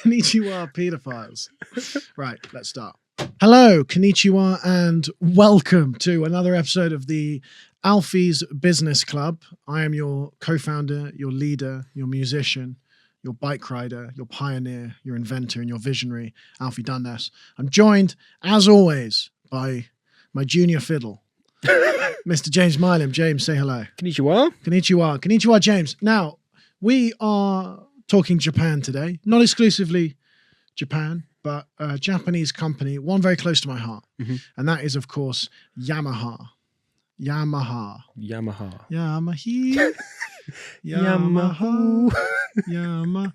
Konnichiwa, pedophiles. Right, let's start. Hello, konnichiwa, and welcome to another episode of the Alfie's Business Club. I am your co-founder, your leader, your musician, your bike rider, your pioneer, your inventor, and your visionary, Alfie Dundas. I'm joined, as always, by my junior fiddle, Mr. James Mileham. James, say hello. Konnichiwa. Konnichiwa. Konnichiwa, James. Now, we are talking Japan today. Not exclusively Japan, but a Japanese company, one very close to my heart. Mm-hmm. And that is, of course, Yamaha. Yamaha. Yamaha. Yamaha. Yamaha. Yamaha.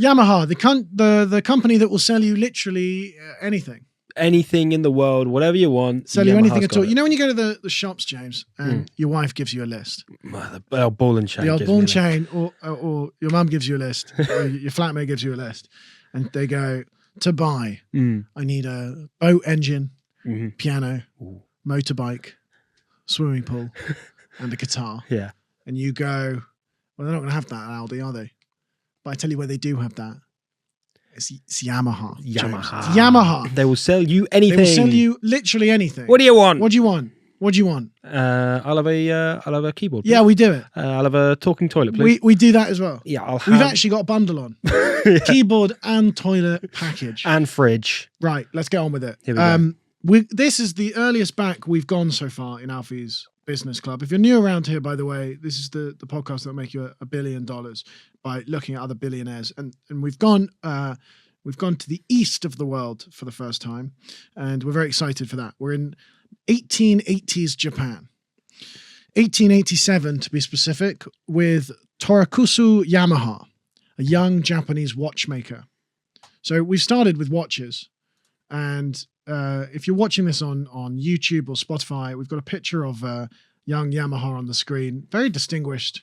Yamaha, the company that will sell you literally anything. Anything in the world, whatever you want. Sell you anything at all. You know when you go to the shops, James, and your wife gives you a list? The old ball and chain. The old ball and chain, or your mum gives you a list, or your flatmate gives you a list, and they go, to buy, I need a boat engine, piano, motorbike, swimming pool, and a guitar. Yeah. And you go, well, they're not going to have that at Aldi, are they? But I tell you where they do have that. It's Yamaha. Yamaha. It's Yamaha. They will sell you anything. They will sell you literally anything. What do you want? What do you want? What do you want? I'll have a keyboard. Please. Yeah, we do it. I'll have a talking toilet, please. We do that as well. Yeah, We've actually got a bundle on. Yeah. Keyboard and toilet package. And fridge. Right, let's get on with it. Here we go. This is the earliest back we've gone so far in Alfie's Business Club. If you're new around here, by the way, this is the podcast that will make you $1 billion by looking at other billionaires. And we've gone to the east of the world for the first time, and we're very excited for that. We're in 1880s Japan. 1887 to be specific, with Tokusu Yamaha, a young Japanese watchmaker. So we've started with watches, and if you're watching this on YouTube or Spotify, we've got a picture of young Yamaha on the screen. Very distinguished.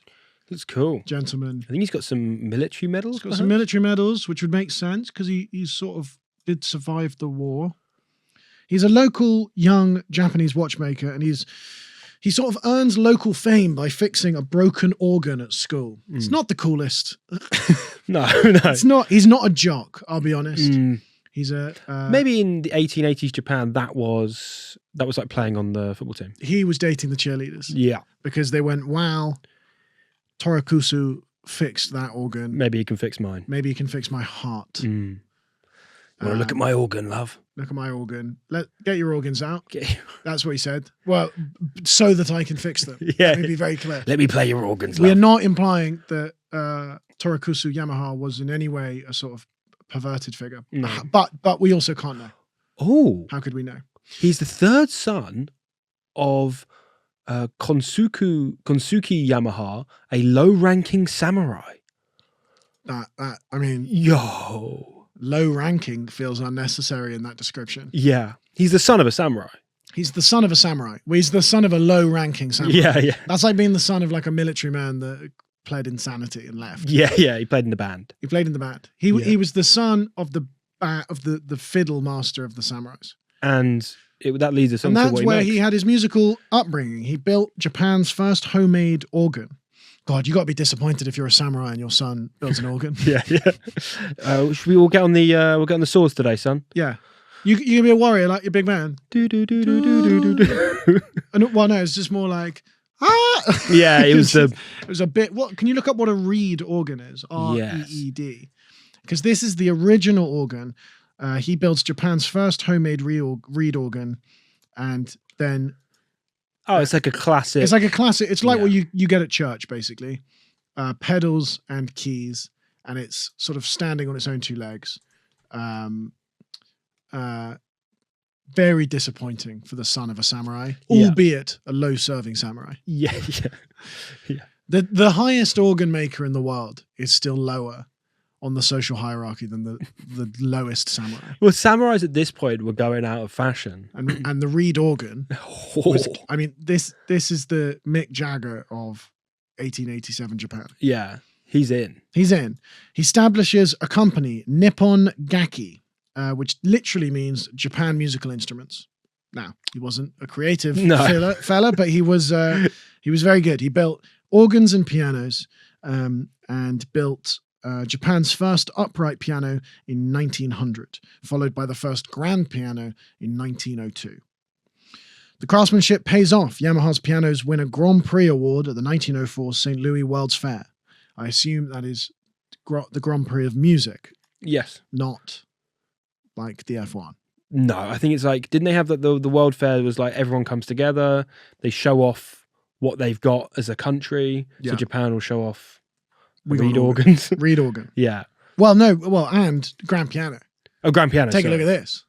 That's cool. Gentleman. I think he's got some military medals. He's got some military medals, which would make sense because he sort of did survive the war. He's a local young Japanese watchmaker, and he sort of earns local fame by fixing a broken organ at school. It's not the coolest. No. It's not. He's not a jock, I'll be honest. He's a maybe in the 1880s Japan that was like playing on the football team. He was dating the cheerleaders. Yeah. Because they went, wow, Tokusu fixed that organ. Maybe he can fix mine. Maybe he can fix my heart. Want to look at my organ, love? Look at my organ. Get your organs out. That's what he said. Well, so that I can fix them. Yeah. Let me be very clear. Let me play your organs, love. We are not implying that Tokusu Yamaha was in any way a sort of perverted figure. No. But we also can't know. Oh. How could we know? He's the third son of Konsuki Yamaha, a low-ranking samurai. I mean... Yo. Low ranking feels unnecessary in that description. Yeah. He's the son of a samurai. He's the son of a samurai. Well, he's the son of a low ranking samurai. Yeah. That's like being the son of like a military man that pled insanity and left. Yeah. He played in the band. He played in the band. He was the son of the fiddle master of the samurais. And that leads us on to what he that's where makes. he had his musical upbringing. He built Japan's first homemade organ. God, you got to be disappointed if you're a samurai and your son builds an organ. Yeah. Should we all get on the swords today, son? Yeah. You can be a warrior like your big man. And well, no, it's just more like Yeah, it was it was a bit. What can you look up what a reed organ is? REED. Because this is the original organ. He builds Japan's first homemade reed organ, and then. Oh, it's like a classic. It's like a classic. It's like what you get at church, basically. Pedals and keys, and it's sort of standing on its own two legs. Very disappointing for the son of a samurai, albeit a low-serving samurai. Yeah. The highest organ maker in the world is still lower on the social hierarchy than the lowest samurai. Well, samurais at this point were going out of fashion, and the reed organ. Was, I mean, this is the Mick Jagger of 1887 Japan. Yeah, he's in. He establishes a company, Nippon Gakki, which literally means Japan Musical Instruments. Now, he wasn't a creative fella, but he was very good. He built organs and pianos, and built Japan's first upright piano in 1900, followed by the first grand piano in 1902. The craftsmanship pays off. Yamaha's pianos win a Grand Prix award at the 1904 St. Louis World's Fair. I assume that is the Grand Prix of music, Yes. not like the F1. No, I think it's like, didn't they have that the World Fair was like everyone comes together, they show off what they've got as a country. Yeah. So Japan will show off Reed reed organs. Reed organ. Yeah. Well, no, and grand piano. Oh, grand piano. Take a look at this.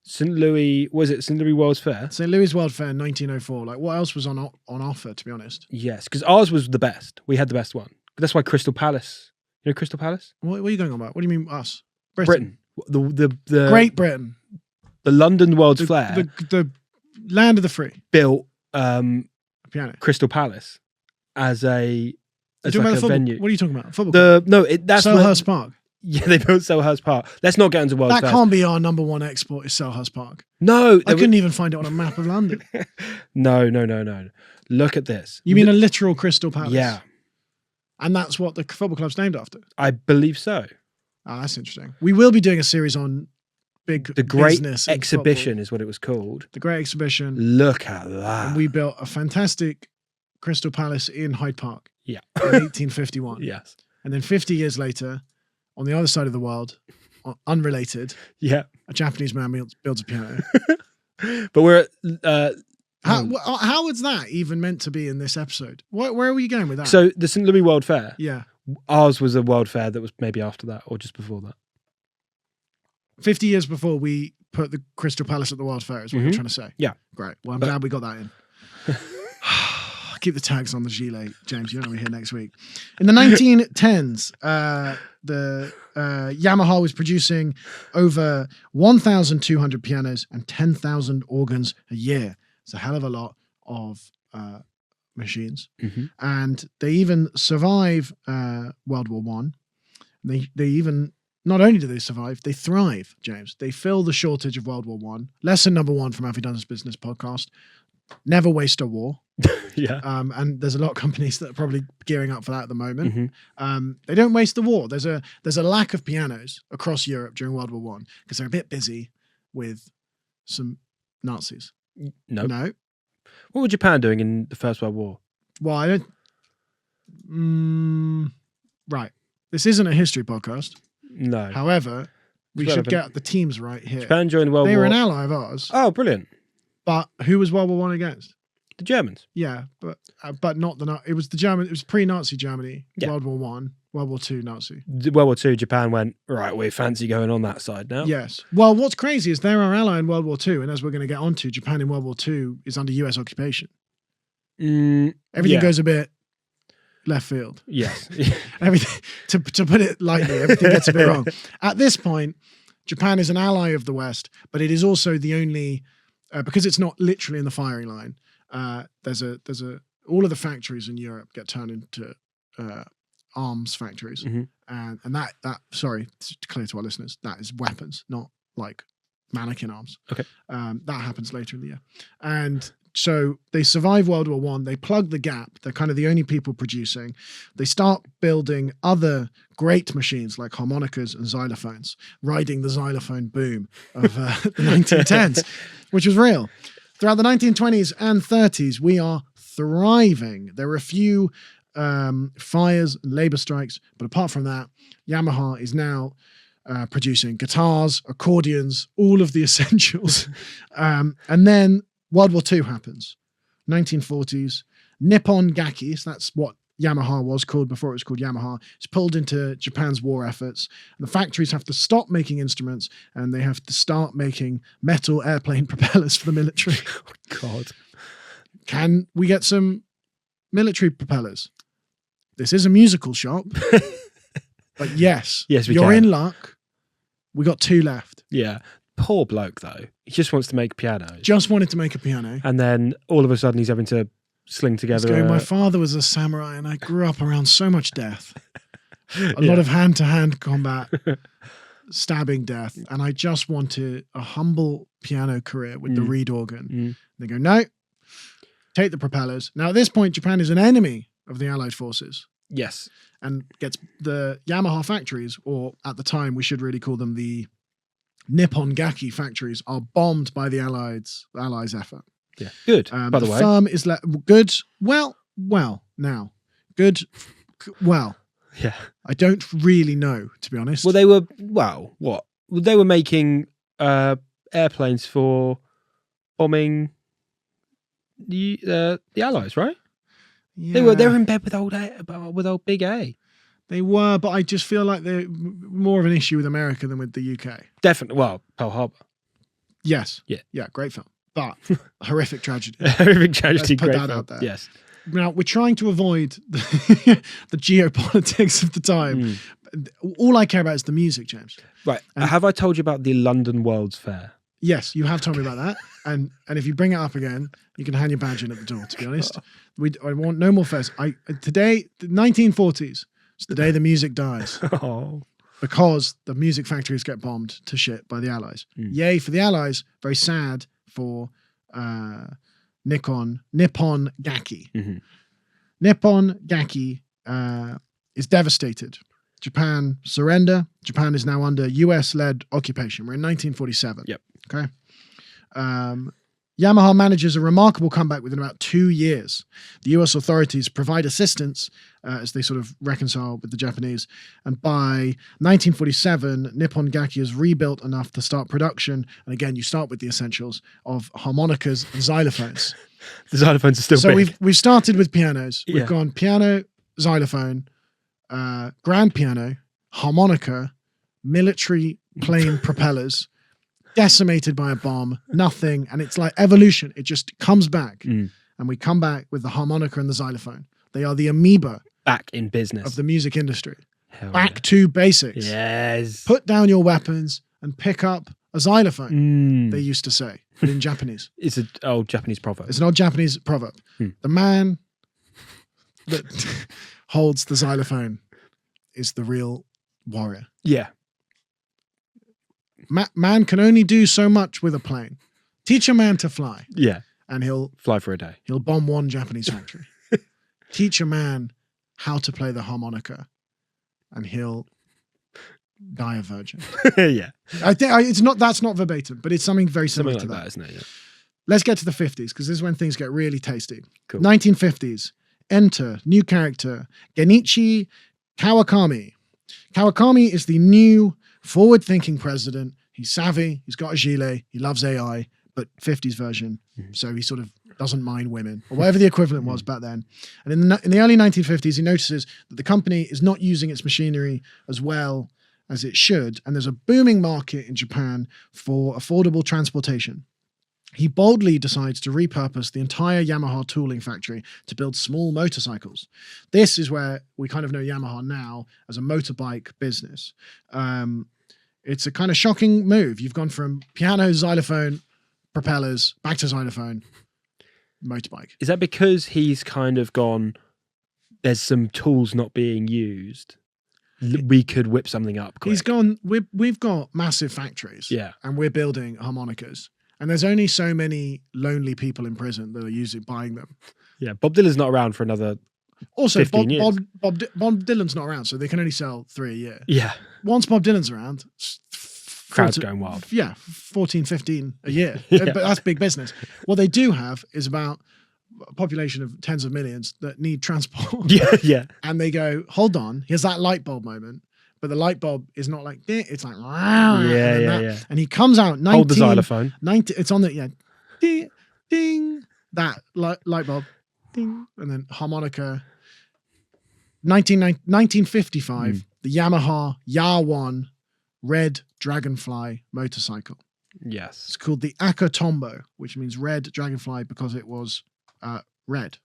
St. Louis, was it St. Louis World's Fair? St. Louis World Fair 1904. Like, what else was on offer, to be honest? Yes, because ours was the best. We had the best one. That's why Crystal Palace. You know Crystal Palace? What are you going on about? What do you mean us? Britain. The Great Britain. The London World's Fair. The land of the free. Built Piano. Crystal Palace as like a venue. What are you talking about? Football. That's Selhurst Park. Yeah, they built Selhurst Park. Let's not get into World's Fair. That can't be our number one export. Is Selhurst Park? No, I couldn't even find it on a map of London. No. Look at this. You mean a literal Crystal Palace? Yeah, and that's what the football club's named after. I believe so. Oh, that's interesting. We will be doing a series on the Great Business Exhibition is what it was called. The Great Exhibition. Look at that. And we built a fantastic Crystal Palace in Hyde Park. Yeah. In 1851. Yes. And then 50 years later, on the other side of the world, unrelated, yeah, a Japanese man builds a piano. But we're how is that even meant to be in this episode? Where are we going with that? So the St. Louis World Fair. Yeah. Ours was a World Fair that was maybe after that or just before that. 50 years before we put the Crystal Palace at the World Fair is what you're trying to say. Yeah. Great. Well, I'm glad we got that in. Keep the tags on the gilet, James. You're going to be here next week. In the 1910s, Yamaha was producing over 1,200 pianos and 10,000 organs a year. It's a hell of a lot of machines. Mm-hmm. And they even survive World War One. They even, not only do they survive, they thrive, James. They fill the shortage of World War One. Lesson number one from Alfie Dundas Business Podcast: never waste a war. Yeah. And there's a lot of companies that are probably gearing up for that at the moment. Mm-hmm. They don't waste the war. There's a lack of pianos across Europe during World War One because they're a bit busy with some Nazis. No. What was Japan doing in the First World War? Well, I don't. Right. This isn't a history podcast. No. However, we should get the teams right here. Japan joined World War. They were an ally of ours. Oh, brilliant! But who was World War One against? The Germans. Yeah, but not the. It was the German. It was pre-Nazi Germany. Yeah. World War One. World War Two Nazi. World War Two. Japan went right. We fancy going on that side now. Yes. Well, what's crazy is they're our ally in World War Two, and as we're going to get onto, Japan in World War Two is under US occupation. Everything goes a bit left field. Yes. Everything, to put it lightly, everything gets a bit wrong. At this point, Japan is an ally of the West, but it is also the only because it's not literally in the firing line. There's all of the factories in Europe get turned into arms factories, and that sorry, to clear to our listeners, that is weapons, not like mannequin arms. Okay, that happens later in the year, and so they survive World War One. They plug the gap. They're kind of the only people producing. They start building other great machines like harmonicas and xylophones, riding the xylophone boom of the 1910s, which was real. Throughout the 1920s and 30s, we are thriving. There were a few fires and labor strikes, but apart from that, Yamaha is now producing guitars, accordions, all of the essentials. And then World War II happens. 1940s, Nippon Gakki, so that's what Yamaha was called before it was called Yamaha, is pulled into Japan's war efforts. And the factories have to stop making instruments and they have to start making metal airplane propellers for the military. Oh, God. Can we get some military propellers? This is a musical shop. But yes, we you're can. in luck. We got 2 left. Yeah. Poor bloke, though. He just wants to make pianos. Just wanted to make a piano. And then all of a sudden he's having to sling together. My father was a samurai and I grew up around so much death. A lot of hand-to-hand combat, stabbing death. And I just wanted a humble piano career with the reed organ. They go, no, take the propellers. Now at this point, Japan is an enemy of the Allied forces. Yes. and gets the Yamaha factories, or at the time we should really call them the Nippon Gakki factories, are bombed by the Allies' effort. Yeah. Good. By the way. Firm is good. Well, now. Good. Well. Yeah. I don't really know, to be honest. Well, they were, what? Well, they were making airplanes for bombing the Allies, right? Yeah. They were in bed with old Big A. They were, but I just feel like they're more of an issue with America than with the UK. Definitely. Well, Pearl Harbor. Yes. Yeah. Yeah, great film. But horrific tragedy. Horrific tragedy. Let's put Great that film. out there. Yes. Now, we're trying to avoid the geopolitics of the time. All I care about is the music, James. Right. Have I told you about the London World's Fair? Yes, you have told me about that. And if you bring it up again, you can hand your badge in at the door, to be honest. I want no more fairs. Today, the 1940s, it's the day the music dies. Oh. Because the music factories get bombed to shit by the Allies. Yay for the Allies. Very sad for Nippon Gakki. Mm-hmm. Nippon Gakki is devastated. Japan surrender. Japan is now under US-led occupation. We're in 1947. Yep. Okay. Yamaha manages a remarkable comeback within about 2 years. The US authorities provide assistance as they sort of reconcile with the Japanese. And by 1947, Nippon Gakki has rebuilt enough to start production. And again, you start with the essentials of harmonicas and xylophones. The xylophones are still so big. we've started with pianos. We've Yeah. gone piano, xylophone, grand piano, harmonica, military plane propellers, decimated by a bomb, nothing. And it's like evolution. It just comes back. And we come back with the harmonica and the xylophone. They are the amoeba Back in business. of the music industry. Hell Back to basics. Yes. Put down your weapons and pick up a xylophone, they used to say, but in Japanese. It's an old Japanese proverb. It's an old Japanese proverb. The man that holds the xylophone is the real warrior. Yeah. Man can only do so much with a plane. Teach a man to fly, Yeah. and he'll Fly for a day. bomb one Japanese factory. Teach a man how to play the harmonica, and he'll die a virgin. Yeah. I think that's not verbatim, but it's something very similar Something like to that, isn't it? Yeah. Let's get to the 50s, because this is when things get really tasty. Cool. 1950s. Enter new character Genichi Kawakami. Kawakami is the new forward-thinking president. He's savvy. He's got a gilet. He loves AI, but 50s version. So he sort of doesn't mind women, or whatever the equivalent was back then. And in the early 1950s, he notices that the company is not using its machinery as well as it should, and there's a booming market in Japan for affordable transportation. He boldly decides to repurpose the entire Yamaha tooling factory to build small motorcycles. This is where we kind of know Yamaha now as a motorbike business. It's a kind of shocking move. You've gone from piano, xylophone, propellers, back to xylophone, motorbike. Is that because he's kind of gone, there's some tools not being used? We could whip something up quick. He's gone, we've got massive factories. Yeah. And we're building harmonicas. And there's only so many lonely people in prison that are buying them. Yeah. Bob Dylan's not around for another Also, 15 years. Bob Dylan's not around, so they can only sell 3 a year. Yeah. Once Bob Dylan's around, Crowd's going wild. Yeah, 14, 15 a year. Yeah. But that's big business. What they do have is about a population of tens of millions that need transport. Yeah. Yeah. And they go, hold on, here's that light bulb moment. But the light bulb is not like, it's like, yeah. And he comes out, Hold the xylophone. It's on the, ding, ding, that light bulb, ding, and then harmonica. 1955, the Yamaha Ya-1 red Dragonfly motorcycle. Yes. It's called the Aka Tombo, which means red Dragonfly because it was red.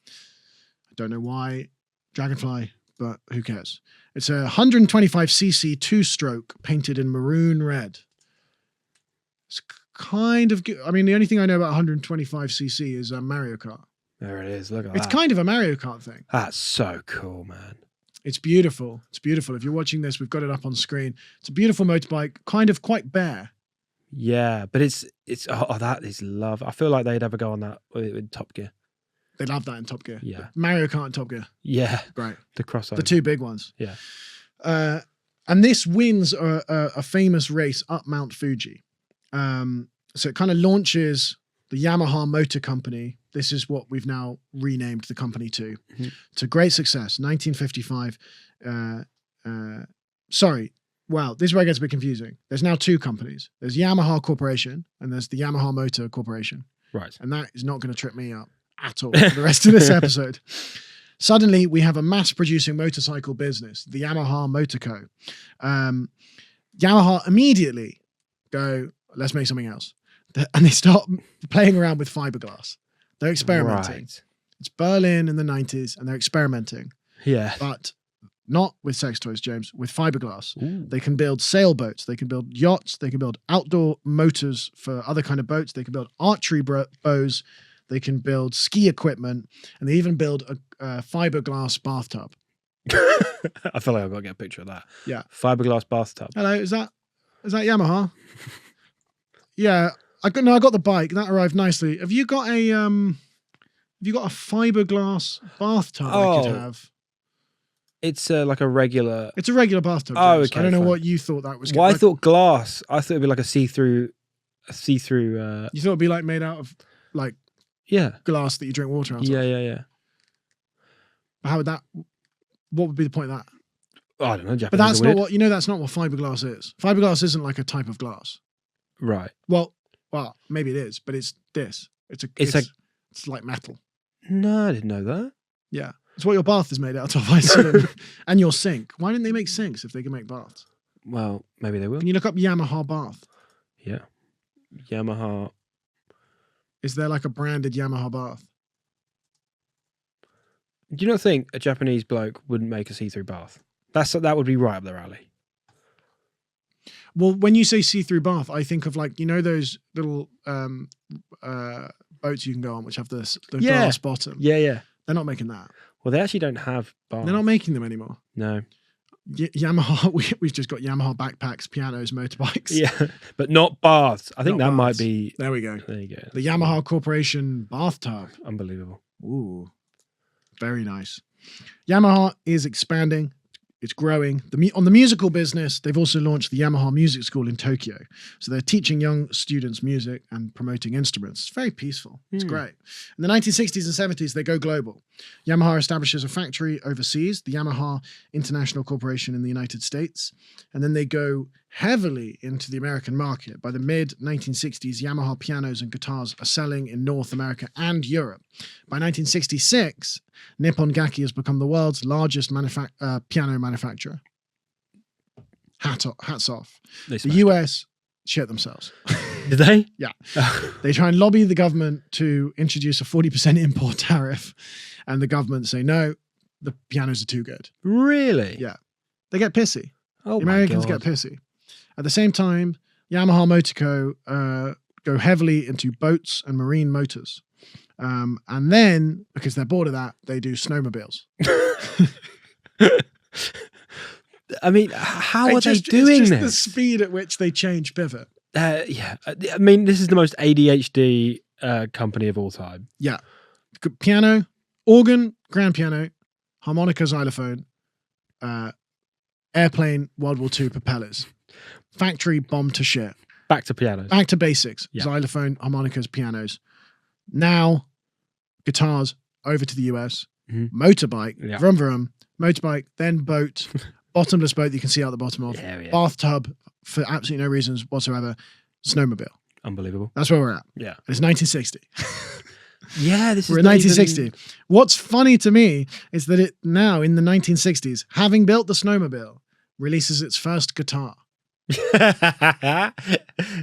I don't know why Dragonfly, but who cares? It's a 125cc two-stroke painted in maroon red. It's kind of good. I mean, the only thing I know about 125cc is Mario Kart. There it is. Look at that. It's kind of a Mario Kart thing. That's so cool, man. It's beautiful. It's beautiful. If you're watching this, we've got it up on screen. It's a beautiful motorbike, kind of quite bare. Yeah, but it's that is love. I feel like they'd ever go on that with Top Gear. They love that in Top Gear. Yeah. Mario Kart and Top Gear. Yeah. Great. The crossover. The two big ones. Yeah. And this wins a famous race up Mount Fuji. So it kind of launches the Yamaha Motor Company. This is what we've now renamed the company to. Mhm. To great success. 1955. Wow, this is where it gets a bit confusing. There's now two companies. There's Yamaha Corporation and there's the Yamaha Motor Corporation. Right. And that is not going to trip me up at all for the rest of this episode. Suddenly, we have a mass-producing motorcycle business, the Yamaha Motor Co. Yamaha immediately go, let's make something else. And they start playing around with fiberglass. They're experimenting. Right. It's Berlin in the 90s, and they're experimenting. Yeah. But not with sex toys, James, with fiberglass. Ooh. They can build sailboats, they can build yachts, they can build outdoor motors for other kind of boats, they can build archery bows, they can build ski equipment, and they even build a fiberglass bathtub. I feel like I've got to get a picture of that. Yeah. Fiberglass bathtub. Hello, is that Yamaha? Yeah, I got the bike. That arrived nicely. Have you got a fiberglass bathtub I could have? It's like a regular. It's a regular bathtub. Oh, James. okay, I don't know fine. what you thought that was. Well, I thought glass. I thought it'd be like a see-through. You thought it'd be like made out of like Yeah. glass that you drink water out of. Yeah. How would that? What would be the point of that? I don't know. Japanese But that's are not weird. what that's not what fiberglass is. Fiberglass isn't like a type of glass. Right. Well, maybe it is, but it's this. It's like metal. No, I didn't know that. Yeah, it's what your bath is made out of. I assume, and your sink. Why didn't they make sinks if they can make baths? Well, maybe they will. Can you look up Yamaha bath? Yeah. Yamaha. Is there like a branded Yamaha bath? Do you not think a Japanese bloke wouldn't make a see-through bath? That would be right up their alley. Well, when you say see-through bath, I think of like, those little boats you can go on which have the glass bottom. Yeah. They're not making that. Well, they actually don't have baths. They're not making them anymore. No. Yamaha, we've just got Yamaha backpacks, pianos, motorbikes. Yeah, but not baths. I think Not that might baths. be. There we go. There you go. The Yamaha Corporation bathtub. Unbelievable. Ooh, very nice. Yamaha is expanding. It's growing. On the musical business, they've also launched the Yamaha Music School in Tokyo. So they're teaching young students music and promoting instruments. It's very peaceful. It's great. In the 1960s and 70s, they go global. Yamaha establishes a factory overseas, the Yamaha International Corporation in the United States. And then they go heavily into the American market. By the mid-1960s, Yamaha pianos and guitars are selling in North America and Europe. By 1966, Nippon Gakki has become the world's largest piano manufacturer. Hats off. They The smashed US shit themselves. it. Did they? Yeah. They try and lobby the government to introduce a 40% import tariff, and the government say, no, the pianos are too good. Really? Yeah. They get pissy. Oh, The Americans my get God. pissy. At the same time, Yamaha Motor Co. Go heavily into boats and marine motors. And then, because they're bored of that, they do snowmobiles. I mean, how are they It's doing just this? the speed at which they change pivot. Yeah. I mean, this is the most ADHD company of all time. Yeah. Piano, organ, grand piano, harmonica, xylophone, airplane, World War II propellers. Factory bomb to shit. Back to pianos. Back to basics. Yeah. Xylophone, harmonicas, pianos. Now, guitars, over to the US. Mhm. Motorbike, Yeah. vroom vroom. Motorbike, then boat. Bottomless boat that you can see out the bottom of. Yeah. Bathtub, for absolutely no reasons whatsoever. Snowmobile. Unbelievable. That's where we're at. Yeah. And it's 1960. Yeah, this is We're in not 1960. even- What's funny to me is that it now, in the 1960s, having built the snowmobile, releases its first guitar.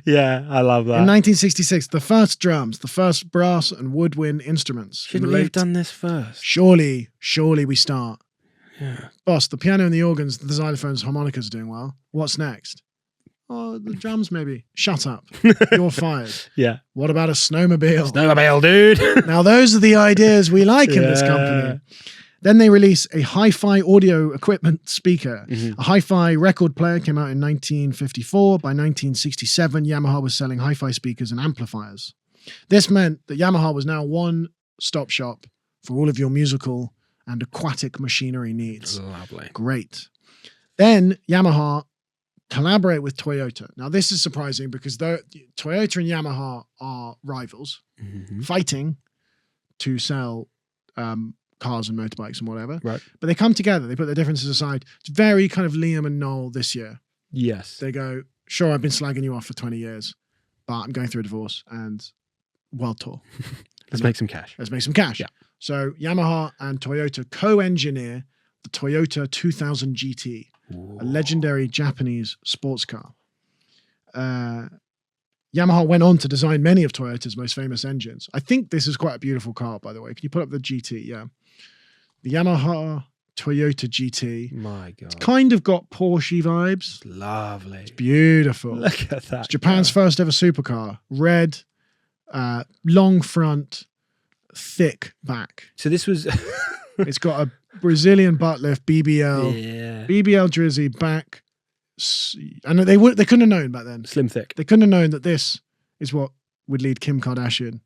Yeah, I love that. In 1966, the first drums, the first brass and woodwind instruments. Shouldn't in we the have done this first? Surely we start. Yeah. Boss, the piano and the organs, the xylophones, harmonicas are doing well. What's next? Oh, the drums maybe. Shut up. You're fired. Yeah. What about a snowmobile? Snowmobile, dude. Now, those are the ideas we like in this Yeah. company. Then they release a hi-fi audio equipment speaker. Mhm. A hi-fi record player came out in 1954. By 1967, Yamaha was selling hi-fi speakers and amplifiers. This meant that Yamaha was now one-stop shop for all of your musical and aquatic machinery needs. Lovely. Great. Then Yamaha collaborate with Toyota. Now, this is surprising because Toyota and Yamaha are rivals, fighting to sell cars and motorbikes and whatever. Right. But they come together. They put their differences aside. It's very kind of Liam and Noel this year. Yes. They go, sure, I've been slagging you off for 20 years, but I'm going through a divorce and world tour. Let's make some cash. Let's make some cash. Yeah. So Yamaha and Toyota co-engineer the Toyota 2000 GT, a legendary Japanese sports car. Yamaha went on to design many of Toyota's most famous engines. I think this is quite a beautiful car, by the way. Can you put up the GT? Yeah. The Yamaha Toyota GT. My God. It's kind of got Porsche vibes. It's lovely. It's beautiful. Look at that. It's Japan's first ever supercar. Red, long front, thick back. So this was... It's got a Brazilian butt lift, BBL. Yeah. BBL Drizzy back. And they couldn't have known back then. Slim thick. They couldn't have known that this is what would lead Kim Kardashian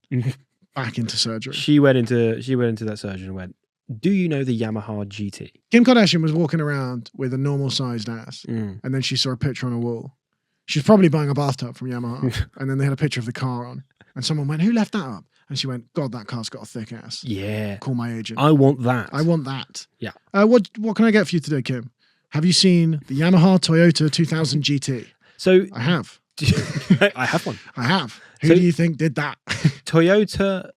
back into surgery. She went into that surgeon and went, do you know the Yamaha GT? Kim Kardashian was walking around with a normal sized ass, Mm. and then she saw a picture on a wall. She's probably buying a bathtub from Yamaha, and then they had a picture of the car on, and someone went, "Who left that up?" And she went, "God, that car's got a thick ass. Yeah. Call my agent. I want that. I want that." Yeah. What can I get for you today, Kim? Have you seen the Yamaha Toyota 2000 GT? So I have. I have one. I have. Who So- do you think did that? Toyota.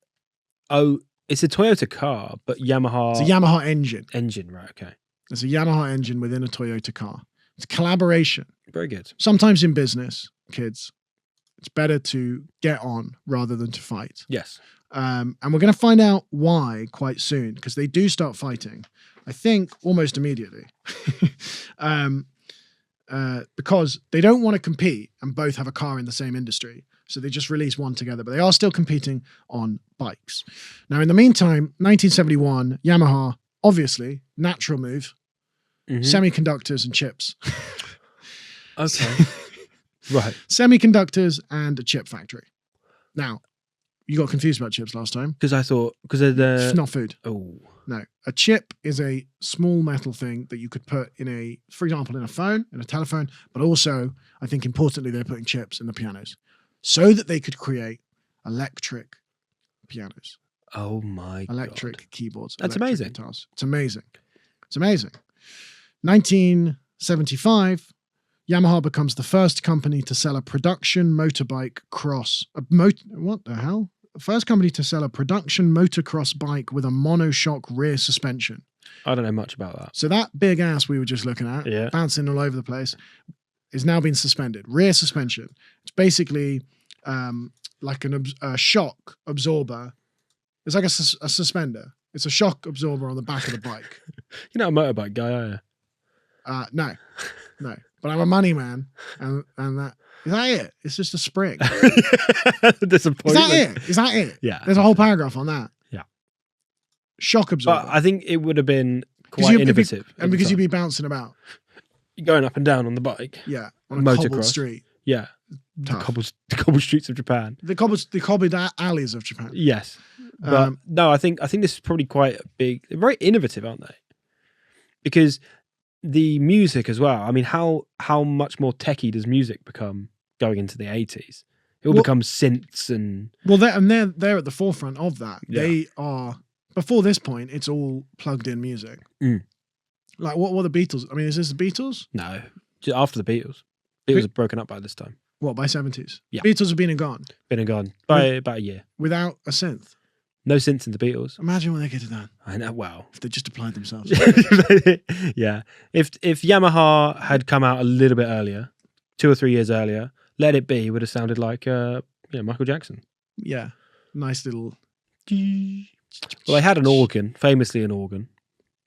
Oh, it's a Toyota car, but Yamaha It's a Yamaha engine. engine. Right. Okay. It's a Yamaha engine within a Toyota car. It's collaboration. Very good. Sometimes in business, kids, it's better to get on rather than to fight. Yes. And we're going to find out why quite soon, because they do start fighting, I think, almost immediately. Because they don't want to compete and both have a car in the same industry. So they just release one together, but they are still competing on bikes. Now, in the meantime, 1971, Yamaha, obviously, natural move, Mhm. semiconductors and chips. Okay. Right. Semiconductors and a chip factory. Now, you got confused about chips last time. Because I thought because of It's the not food. oh No, a chip is a small metal thing that you could put in for example, in a phone, in a telephone, but also, I think importantly, they're putting chips in the pianos so that they could create electric pianos, oh my electric God. keyboards. That's electric amazing. Guitars. It's amazing. It's amazing. 1975, Yamaha becomes the first company to sell a production motorbike cross. What the hell? First company to sell a production motocross bike with a monoshock rear suspension. I don't know much about that. So that big ass we were just looking at, Yeah. bouncing all over the place, is now being suspended. Rear suspension. It's basically like a shock absorber. It's like a suspender. It's a shock absorber on the back of the bike. You're not a motorbike guy, are you? No. But I'm a money man, and that is that it. It's just a spring. Disappointment. Is that it? Yeah. There's a whole paragraph on that. Yeah. Shock absorber. But I think it would have been 'Cause quite you'd be- innovative. and because you'd be bouncing about. You're going up and down on the bike. Yeah. On a cobbled Motocross. street. Yeah. The Tough. cobbled streets of Japan. The cobbled alleys of Japan. Yes. But Um, no, I think this is probably quite a big, they're very innovative, aren't they? Because the music as well. I mean, how much more techie does music become going into the 80s? It will Well- become synths and Well, they're at the forefront of that. Yeah. They are, before this point, it's all plugged in music. Mm. Like what were the Beatles? I mean, is this the Beatles? no, just after the Beatles. Beatles are broken up by this time. What, by 70s? Yeah. Beatles have been and gone Been and gone by about a year. without a synth. No synths in the Beatles. Imagine what they could have done I know. Wow. if they just applied themselves. Yeah. If Yamaha had come out a little bit earlier, 2 or 3 years earlier, Let It Be would have sounded like Michael Jackson. Yeah. Nice little. Well, they had an organ, famously an organ.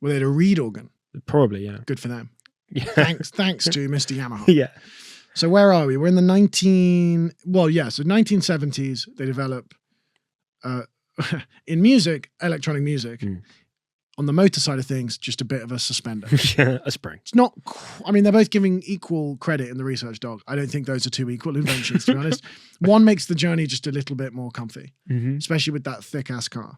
Well, they had a reed organ. Probably, yeah. Good for them. Yeah. Thanks to Mr. Yamaha. Yeah. So where are we? We're in the 1970s. They develop in music, electronic music. Mm. On the motor side of things, just a bit of a suspender. Yeah, a spring. It's not. I mean, they're both giving equal credit in the research doc. I don't think those are two equal inventions, to be honest. One makes the journey just a little bit more comfy, Mm-hmm. especially with that thick ass car.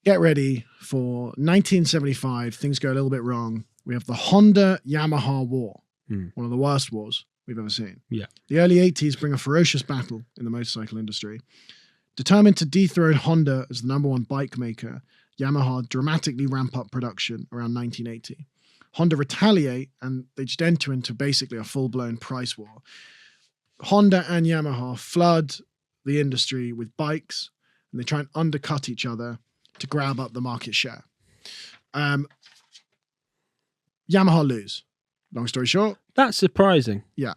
get ready for 1975. Things go a little bit wrong. We have the Honda-Yamaha war, one of the worst wars we've ever seen. Yeah. The early 80s bring a ferocious battle in the motorcycle industry. Determined to dethrone Honda as the number one bike maker, Yamaha dramatically ramp up production around 1980. Honda retaliate, and they just enter into basically a full-blown price war. Honda and Yamaha flood the industry with bikes, and they try and undercut each other to grab up the market share. Yamaha lose. Long story short. That's surprising. Yeah.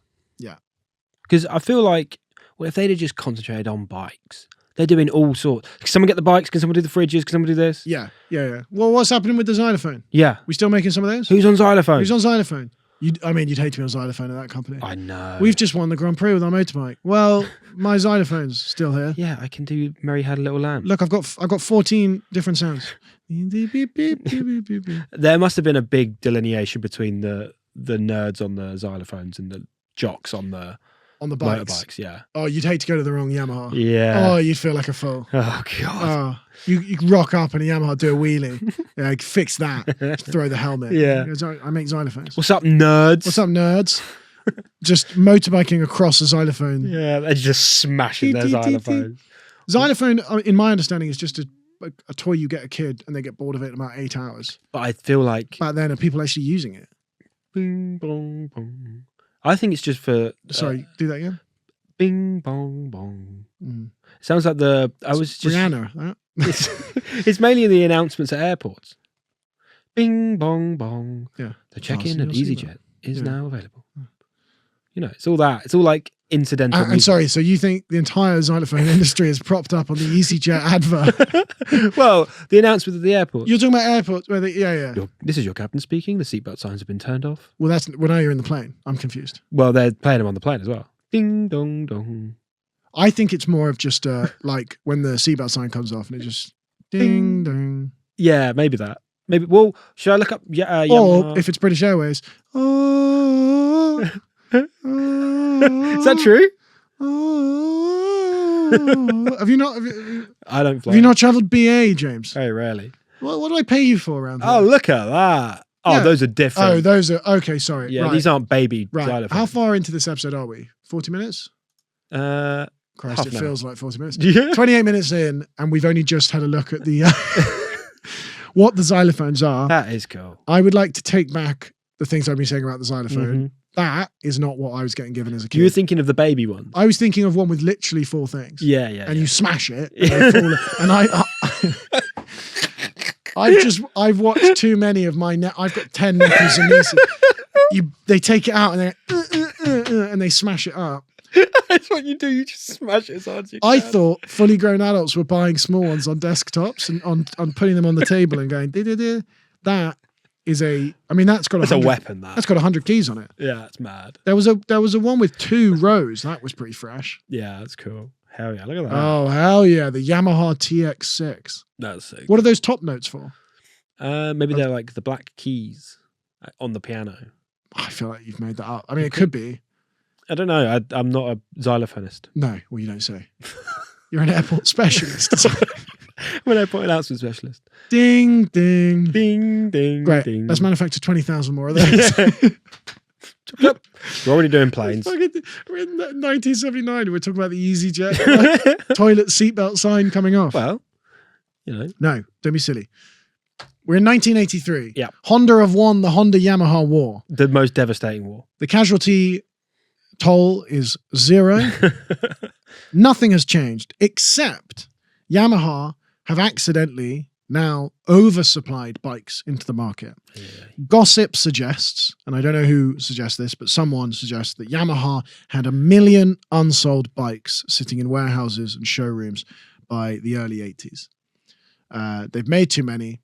Because I feel like, well, if they'd have just concentrated on bikes, they're doing all sorts. Can someone get the bikes? Can someone do the fridges? Can someone do this? Yeah. Well, what's happening with the xylophone? Yeah. We still making some of those? Who's on xylophone? Who's on xylophone? You'd hate to be on xylophone at that company. I know. We've just won the Grand Prix with our motorbike. Well, my xylophone's still here. Yeah, I can do Mary Had a Little Lamb. Look, I've got 14 different sounds. There must have been a big delineation between the nerds on the xylophones and the jocks on the bikes. motorbikes. Yeah. Oh, you'd hate to go to the wrong Yamaha. Yeah. Oh, you'd feel like a fool. Oh God. Oh, you rock up in a Yamaha, do a wheelie. Yeah, fix that. Throw the helmet. Yeah. I make xylophones. What's up, nerds? What's up, nerds? Just motorbiking across a xylophone. Yeah, they're just smashing their xylophones. Xylophone, in my understanding, is just a toy you get a kid and they get bored of it in about 8 hours. But I feel like back then, are people actually using it? Bing bong bong. I think it's just for. Sorry, do that again. Bing bong bong. Sounds like the. I was just. Rihanna. That. It's mainly the announcements at airports. Bing bong bong. Yeah. The check-in at EasyJet is now available. You know, it's all that. It's all like incidental. And sorry, so you think the entire xylophone industry is propped up on the EasyJet advert? Well, the announcement at the airport. You're talking about airports where This is your captain speaking. The seatbelt signs have been turned off. Well, now you're in the plane. I'm confused. Well, they're playing them on the plane as well. Ding dong dong. I think it's more of just like when the seatbelt sign comes off and it just ding dong. Yeah, maybe that. Maybe. Well, should I look up? Yeah. Or if it's British Airways. Oh. Is that true? Have you not? I don't fly. Have you not travelled BA, James? Very rarely. What do I pay you for around here? Oh, look at that. Oh, yeah. Those are different. Oh, those are okay. Sorry. Yeah, right. These aren't baby right. xylophones. How far into this episode are we? 40 minutes? Christ, it feels like 40 minutes. 28 minutes in, and we've only just had a look at the what the xylophones are. That is cool. I would like to take back the things I've been saying about the xylophone. That is not what I was getting given as a kid. You were thinking of the baby ones. I was thinking of one with literally 4 things. Yeah. And you smash it, and I've watched too many of my. I've got 10 nephews and nieces. They take it out and they smash it up. That's what you do. You just smash it as hard as you can. I thought fully grown adults were buying small ones on desktops and on putting them on the table and going. That is a. I mean, that's got. That's a weapon. That's got 100 keys on it. Yeah, that's mad. There was a one with 2 rows. That was pretty fresh. Yeah, that's cool. Hell yeah! Look at that. Oh hell yeah! The Yamaha TX6. That's sick. What are those top notes for? Maybe they're like the black keys on the piano. I feel like you've made that up. I mean, it could be. I don't know. I'm not a xylophonist. No, well, you don't say. You're an airport specialist. I'm an airport announcement specialist. Ding, ding. Ding, ding, Great. ding. Let's manufacture 20,000 more of those. We're already doing planes. We're in 1979. We're talking about the EasyJet toilet seatbelt sign coming off. Well, you know. No, don't be silly. We're in 1983. Yeah. Honda have won the Honda-Yamaha war. The most devastating war. The casualty toll is 0. Nothing has changed except Yamaha have accidentally now oversupplied bikes into the market. Yeah. Gossip suggests, and I don't know who suggests this, but someone suggests that Yamaha had 1 million unsold bikes sitting in warehouses and showrooms by the early 80s. They've made too many.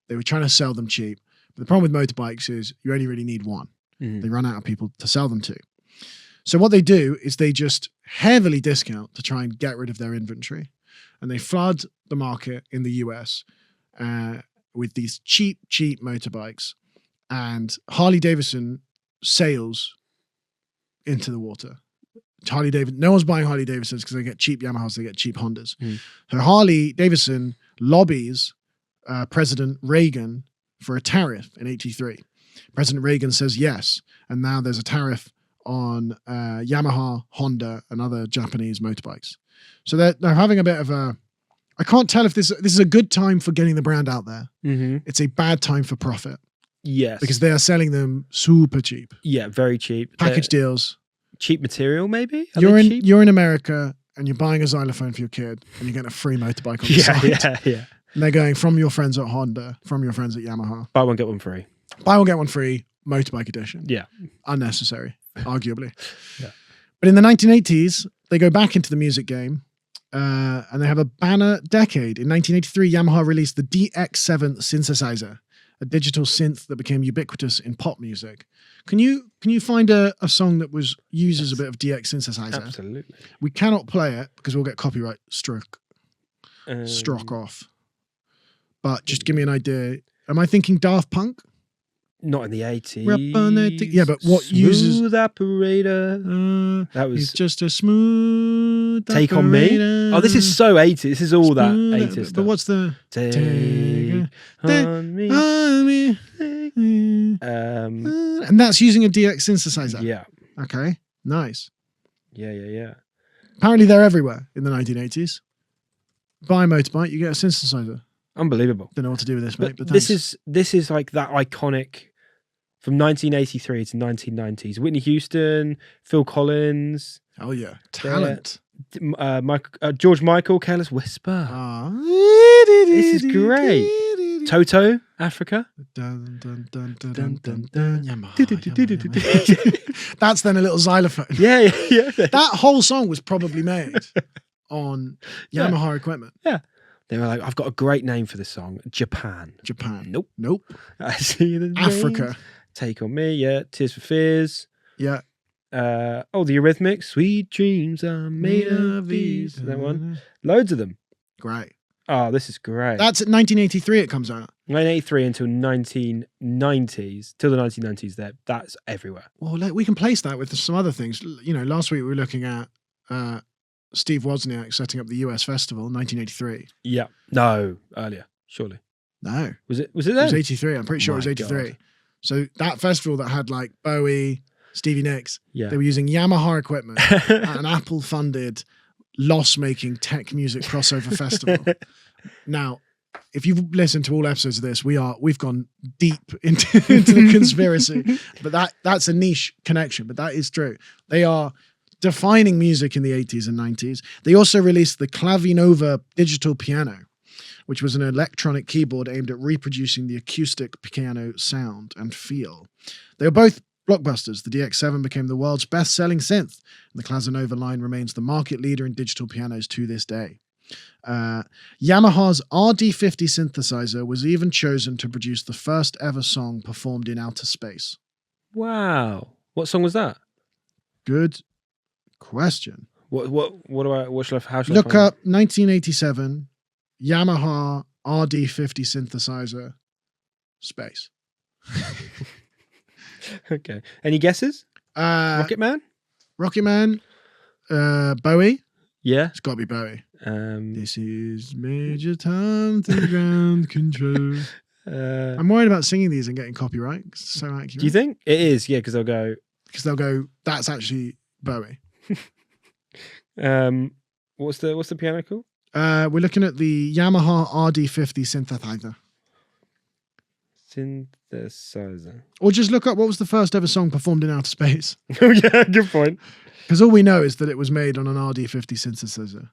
They were trying to sell them cheap. But the problem with motorbikes is you only really need one. They run out of people to sell them to. So what they do is they just heavily discount to try and get rid of their inventory. And they flood the market in the US with these cheap motorbikes. And Harley-Davidson sails into the water. No one's buying Harley-Davidsons because they get cheap Yamahas, they get cheap Hondas. So Harley-Davidson lobbies President Reagan for a tariff in 83. President Reagan says yes, and now there's a tariff on Yamaha, Honda, and other Japanese motorbikes. So they're having a bit of a... I can't tell if this is a good time for getting the brand out there. Mm-hmm. It's a bad time for profit. Yes. Because they are selling them super cheap. Yeah, very cheap. Package deals. Cheap material, maybe? You're in America and you're buying a xylophone for your kid and you're getting a free motorbike on the side. Yeah. And they're going from your friends at Honda, from your friends at Yamaha. Buy one, get one free. Buy one, get one free, motorbike edition. Yeah. Unnecessary, arguably. Yeah. But in the 1980s, they go back into the music game and they have a banner decade. In 1983, Yamaha released the DX7 synthesizer, a digital synth that became ubiquitous in pop music. Can you find a song that uses a bit of DX synthesizer? Absolutely. We cannot play it because we'll get copyright struck off. But just give me an idea. Am I thinking Daft Punk? Not in the 80s. Yeah, but what Smooth uses... Operator. That was... It's just a smooth Take operator. On Me. Oh, this is so 80s. This is all that Smooth 80s stuff. But what's the... Take On Me. On me. And that's using a DX synthesizer. Yeah. Okay, nice. Yeah. Apparently they're everywhere in the 1980s. Buy a motorbike, you get a synthesizer. Unbelievable. Don't know what to do with this, mate. But this is like that iconic from 1983 to 1990s. Whitney Houston, Phil Collins. Oh yeah, talent. George Michael, Careless Whisper. This is great. Toto, Africa. Yamaha. That's then a little xylophone. Yeah. That whole song was probably made on Yamaha equipment. Yeah. They were like, I've got a great name for this song. Japan. Nope. I see the Africa. names. Take On Me, yeah. Tears for Fears. Yeah. The Eurythmics. Sweet Dreams Are Made of These. That one. Loads of them. Great. Oh, this is great. That's at 1983 it comes out. 1983 until 1990s. Till the 1990s there. That's everywhere. Well, we can place that with some other things. You know, last week we were looking at Steve Wozniak setting up the US Festival, 1983. Yeah. No, earlier, surely. No. Was it then? It was 83. I'm pretty sure it was 83. God. So that festival that had like Bowie, Stevie Nicks, yeah. They were using Yamaha equipment at an Apple-funded, loss-making tech music crossover festival. Now, if you've listened to all episodes of this, we've gone deep into the conspiracy. But that's a niche connection, but that is true. They are defining music in the 80s and 90s. They also released the Clavinova digital piano, which was an electronic keyboard aimed at reproducing the acoustic piano sound and feel. They were both blockbusters. The DX7 became the world's best-selling synth, and the Clavinova line remains the market leader in digital pianos to this day. Yamaha's RD50 synthesizer was even chosen to produce the first ever song performed in outer space. Wow. What song was that? Good question. How should I look up 1987 Yamaha RD50 synthesizer space. Okay. Any guesses? Rocket Man? Bowie? Yeah. It's got to be Bowie. This is Major Tom to ground control. I'm worried about singing these and getting copyright. It's so accurate. Do you think? It is, yeah, because they'll go, that's actually Bowie. What's the piano called? We're looking at the Yamaha RD50 synthesizer. Synthesizer. Or just look up what was the first ever song performed in outer space. Oh yeah, good point. Because all we know is that it was made on an RD50 synthesizer.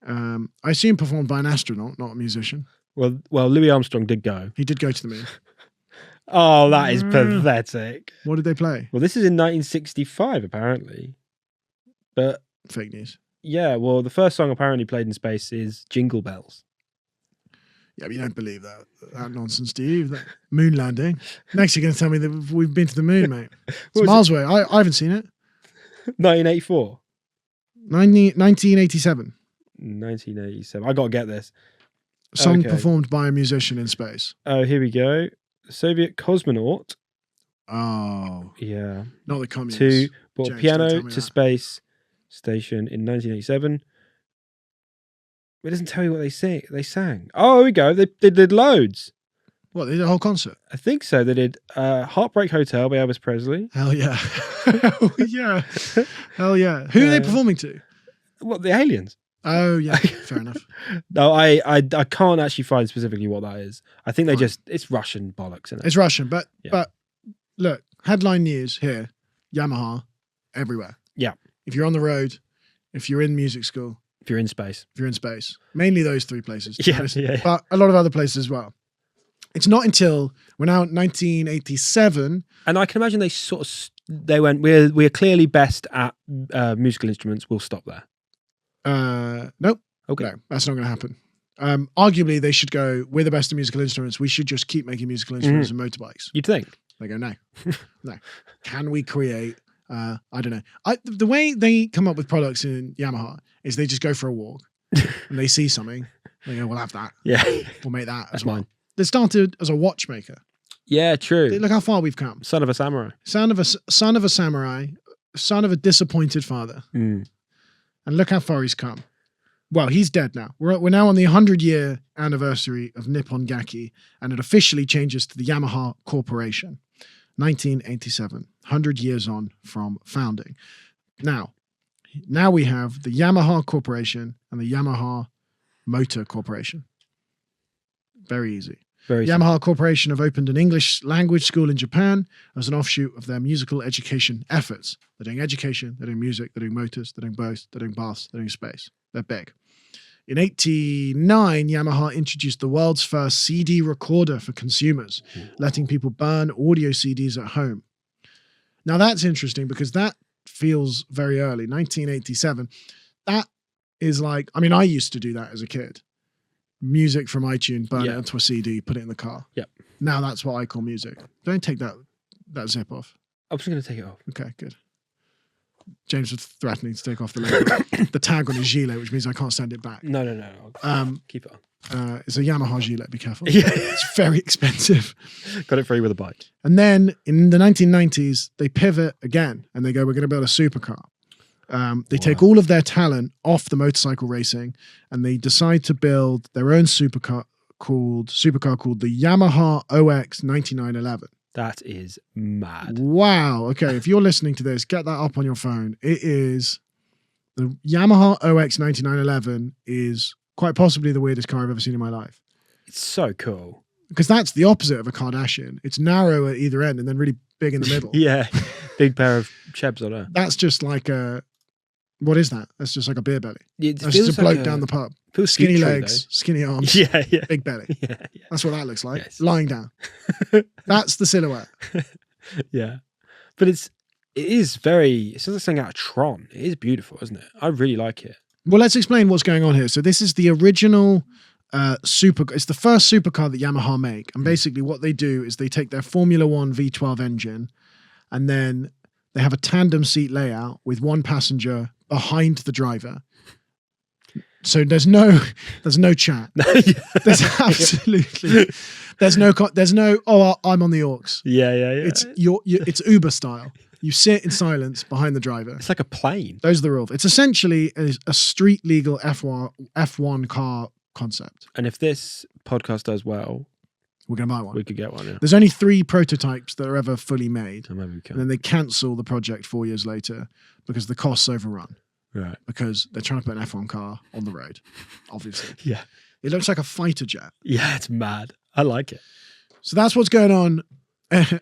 I assume performed by an astronaut, not a musician. Well, Louis Armstrong did go. He did go to the moon. Oh, that is pathetic. What did they play? Well, this is in 1965, apparently. But fake news. Yeah, well, the first song apparently played in space is Jingle Bells. Yeah, but you don't believe that nonsense, do you? That moon landing. Next, you're going to tell me that we've been to the moon, mate. It's miles away. I haven't seen it. 1984. 1987. 1987. I got to get this. Song performed by a musician in space. Oh, here we go. Soviet cosmonaut. Oh. Yeah. Not the communists. To brought piano to space station in 1987. It doesn't tell you what they sing. They sang. Oh, here we go. They did loads. What, they did a whole concert? I think so. They did Heartbreak Hotel by Elvis Presley. Hell yeah. Hell yeah. Hell yeah. Who are they performing to? What, the Aliens? Oh yeah, fair enough. No, I can't actually find specifically what that is. I think they it's Russian bollocks, isn't it? It's Russian, but Yeah. but look, headline news here, Yamaha, everywhere. Yeah. If you're on the road, if you're in music school, If you're in space. if you're in space, mainly those three places. to be Yeah, honest, yeah. But a lot of other places as well. It's not until we're now at 1987. And I can imagine they sort of they went, we're clearly best at musical instruments. We'll stop there. Nope. Okay. No, that's not going to happen. Arguably, they should go, we're the best at musical instruments. We should just keep making musical instruments and motorbikes. You'd think. They go, no. No. Can we create, I don't know. The way they come up with products in Yamaha is they just go for a walk and they see something. They go, we'll have that. Yeah. We'll make that That's as well. mine. They started as a watchmaker. Yeah, true. Look how far we've come. Son of a samurai. Son of a samurai, son of a disappointed father. Mm. And look how far he's come. Well, he's dead now. We're now on the 100-year anniversary of Nippon Gakki, and it officially changes to the Yamaha Corporation. 1987, 100 years on from founding. Now we have the Yamaha Corporation and the Yamaha Motor Corporation. Very easy. Very Yamaha Corporation have opened an English language school in Japan as an offshoot of their musical education efforts. They're doing education, they're doing music, they're doing motors, they're doing boats, they're doing baths, they're doing space. They're big. In 1989, Yamaha introduced the world's first CD recorder for consumers, letting people burn audio CDs at home. Now that's interesting because that feels very early, 1987. That is like, I mean, I used to do that as a kid. Music from iTunes, burn it onto a CD, put it in the car. Yep. Now that's what I call music. Don't take that zip off. I was going to take it off. Okay, good. James was threatening to take off the tag on his gilet, which means I can't send it back. No. I'll keep it on. It's a Yamaha gilet. Be careful. Yeah. It's very expensive. Got it free with a bike. And then in the 1990s, they pivot again and they go, we're going to build a supercar. They take all of their talent off the motorcycle racing and they decide to build their own supercar called the Yamaha OX 9911. That is mad. Wow. Okay. If you're listening to this, get that up on your phone. It is the Yamaha OX 9911 is quite possibly the weirdest car I've ever seen in my life. It's so cool. Because that's the opposite of a Kardashian. It's narrow at either end and then really big in the middle. Yeah. Big pair of chebs on her. That's just like a, what is that? That's just like a beer belly. It That's just a feels bloke down the pub. Feels Skinny sweet tree, legs, skinny arms, Yeah. big belly. Yeah. That's what that looks like. Yes. Lying down. That's the silhouette. Yeah. But it is sounds like something out of Tron. It is beautiful, isn't it? I really like it. Well, let's explain what's going on here. So this is the original it's the first supercar that Yamaha make. And basically what they do is they take their Formula One V12 engine and then they have a tandem seat layout with one passenger behind the driver. So there's no chat. There's absolutely there's no I'm on the aux. Yeah. It's it's Uber style. You sit in silence behind the driver. It's like a plane. Those are the rules. It's essentially a street legal F1 car concept. And if this podcast does well, we're going to buy one. We could get one. Yeah. There's only 3 prototypes that are ever fully made. So maybe we can. And then they cancel the project 4 years later because the costs overrun. Right. Because they're trying to put an F1 car on the road, obviously. Yeah. It looks like a fighter jet. Yeah, it's mad. I like it. So that's what's going on.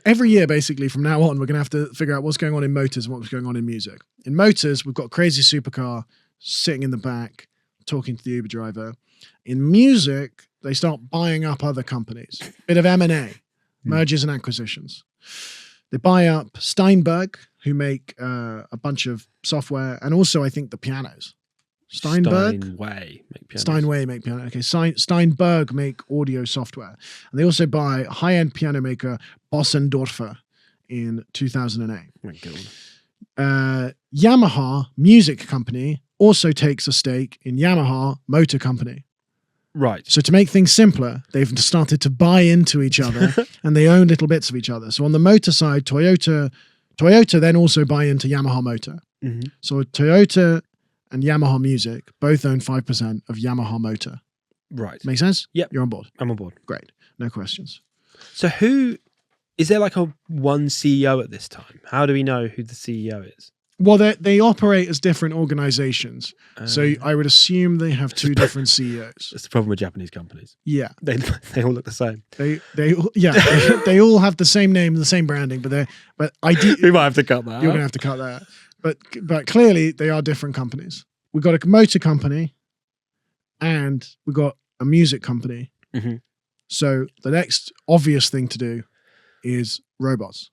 Every year, basically, from now on, we're going to have to figure out what's going on in motors and what's going on in music. In motors, we've got a crazy supercar sitting in the back, talking to the Uber driver. In music, they start buying up other companies. Bit of M&A, mergers and acquisitions. They buy up Steinberg, who make a bunch of software, and also, I think, the pianos. Steinway make piano. Okay, Steinberg make audio software. And they also buy high-end piano maker Bossendorfer in 2008. Oh my God. Yamaha Music Company also takes a stake in Yamaha Motor Company. Right. So to make things simpler, they've started to buy into each other and they own little bits of each other. So on the motor side, Toyota then also buy into Yamaha Motor. Mm-hmm. So Toyota and Yamaha Music both own 5% of Yamaha Motor. Right. Make sense? Yep. You're on board. I'm on board. Great. No questions. So is there like a one CEO at this time? How do we know who the CEO is? Well, they operate as different organizations. So I would assume they have two different CEOs. That's the problem with Japanese companies. Yeah. They all look the same. They all have the same name and the same branding, but We might have to cut that. You're going to have to cut that. But clearly they are different companies. We've got a motor company and we've got a music company. Mm-hmm. So the next obvious thing to do is robots.